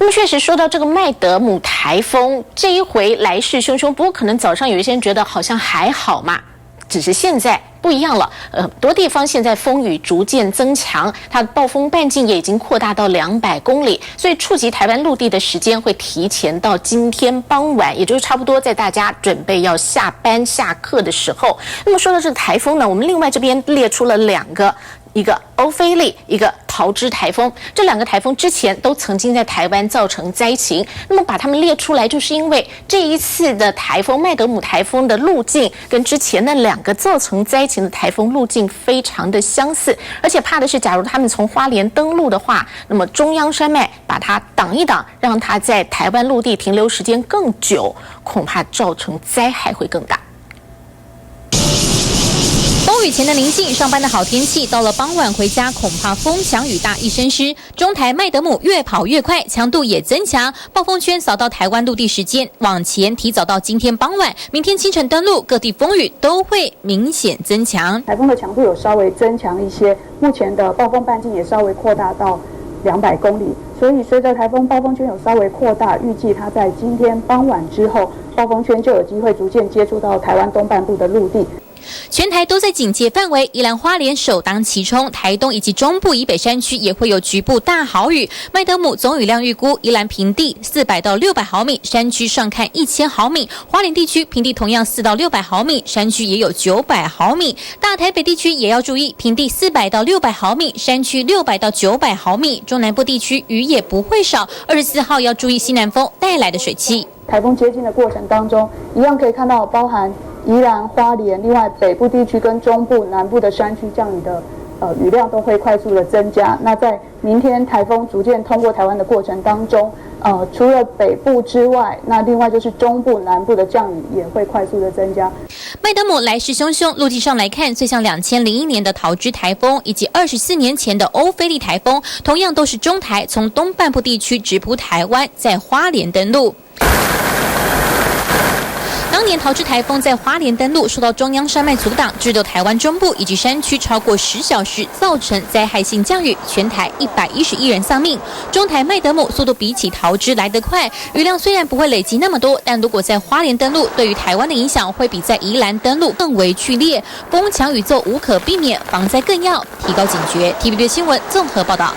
那么确实说到这个麦德姆台风，这一回来势汹汹，不过可能早上有一些人觉得好像还好嘛，只是现在不一样了，很多地方现在风雨逐渐增强，它的暴风半径也已经扩大到200公里，所以触及台湾陆地的时间会提前到今天傍晚，也就是差不多在大家准备要下班下课的时候。那么说到这个台风呢，我们另外这边列出了2个。一个欧菲利，一个桃芝台风，这2个台风之前都曾经在台湾造成灾情。那么把它们列出来，就是因为这一次的台风麦德姆台风的路径跟之前那2个造成灾情的台风路径非常的相似，而且怕的是，假如他们从花莲登陆的话，那么中央山脉把它挡一挡，让它在台湾陆地停留时间更久，恐怕造成灾害会更大。风雨前的宁静，上班的好天气，到了傍晚回家，恐怕风强雨大一身湿。中台麦德姆越跑越快，强度也增强，暴风圈扫到台湾陆地时间往前提早到今天傍晚，明天清晨登陆，各地风雨都会明显增强。台风的强度有稍微增强一些，目前的暴风半径也稍微扩大到200公里，所以随着台风暴风圈有稍微扩大，预计它在今天傍晚之后，暴风圈就有机会逐渐接触到台湾东半部的陆地。全台都在警戒范围，宜兰花莲首当其冲，台东以及中部以北山区也会有局部大豪雨。麦德姆总雨量预估，宜兰平地400到600毫米，山区上看1000毫米；花莲地区平地同样4到600毫米，山区也有900毫米。大台北地区也要注意，平地400到600毫米，山区600到900毫米。中南部地区雨也不会少，24号要注意西南风带来的水汽。台风接近的过程当中，一样可以看到包含宜兰、花莲，另外北部地区跟中部、南部的山区降雨的雨量都会快速的增加。那在明天台风逐渐通过台湾的过程当中，除了北部之外，那另外就是中部、南部的降雨也会快速的增加。麦德姆来势汹汹，陆地上来看，最像2001年的桃芝台风，以及24年前的欧菲利台风，同样都是中台从东半部地区直扑台湾，在花莲登陆。当年桃芝台风在花莲登陆，受到中央山脉阻挡，滞留台湾中部以及山区超过10小时，造成灾害性降雨，全台111人丧命。中台麦德姆速度比起桃芝来得快，雨量虽然不会累积那么多，但如果在花莲登陆，对于台湾的影响会比在宜兰登陆更为剧烈，风强雨骤无可避免，防灾更要提高警觉。TVB 新闻综合报道。